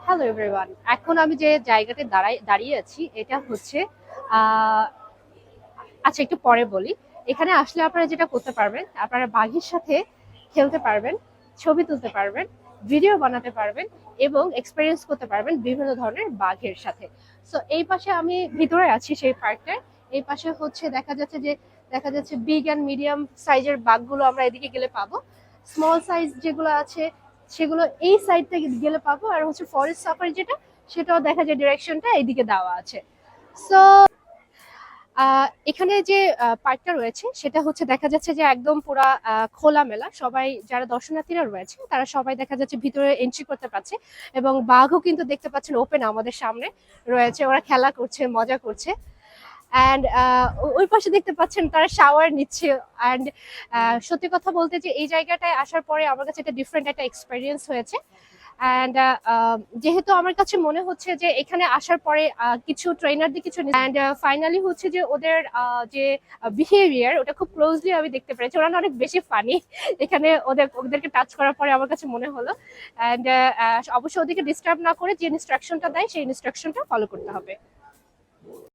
Hello everyone, এখন আমি যে জায়গাতে দাঁড়িয়ে আছি এটা হচ্ছে আহ, আচ্ছা একটু পরে বলি। এখানে আসলে আপনারা যেটা করতে পারবেন, আপনারা বাঘের সাথে খেলতে পারবেন, ছবি তুলতে পারবেন, ভিডিও বানাতে পারবেন এবং এক্সপেরিয়েন্স করতে পারবেন বিভিন্ন ধরনের বাঘের সাথে। সো এই পাশে আমি ভিতরে আছি সেই পার্কটার। এই পাশে হচ্ছে দেখা যাচ্ছে বিগ অ্যান্ড মিডিয়াম সাইজের বাঘগুলো আমরা এদিকে গেলে পাবো। স্মল সাইজ যেগুলো আছে সেগুলো এই সাইড থেকে গেলে পাবো। আর হচ্ছে ফরেস্ট সাফারি যেটা, সেটাও দেখা যায় ডিরেকশনটা এইদিকে দেওয়া আছে। সো এখানে যে পার্কটা রয়েছে সেটা হচ্ছে দেখা যাচ্ছে যে একদম পুরা খোলামেলা। সবাই যারা দর্শনার্থীরা রয়েছে তারা সবাই দেখা যাচ্ছে ভিতরে এন্ট্রি করতে পারছে এবং বাঘও কিন্তু দেখতে পাচ্ছেন ওপেন আমাদের সামনে রয়েছে, ওরা খেলা করছে, মজা করছে। অ্যান্ড ওই পাশে দেখতে পাচ্ছেন তারা শাওয়ার নিচ্ছে। অ্যান্ড সত্যি কথা বলতে যে এই জায়গাটায় আসার পরে আমার কাছে একটা ডিফারেন্ট একটা এক্সপিরিয়েন্স হয়েছে। অ্যান্ড যেহেতু আমার কাছে মনে হচ্ছে যে এখানে আসার পরে কিছু ট্রেনারদের কিছু অ্যান্ড ফাইনালি হচ্ছে যে ওদের যে বিহেভিয়ার ওটা খুব ক্লোজলি আমি দেখতে পেরেছি। ওরা না অনেক বেশি ফানি এখানে। ওদেরকে টাচ করার পরে আমার কাছে মনে হলো। অ্যান্ড অবশ্যই ওদেরকে ডিস্টার্ব না করে যে ইনস্ট্রাকশনটা দেয় সেই ইনস্ট্রাকশনটা ফলো করতে হবে।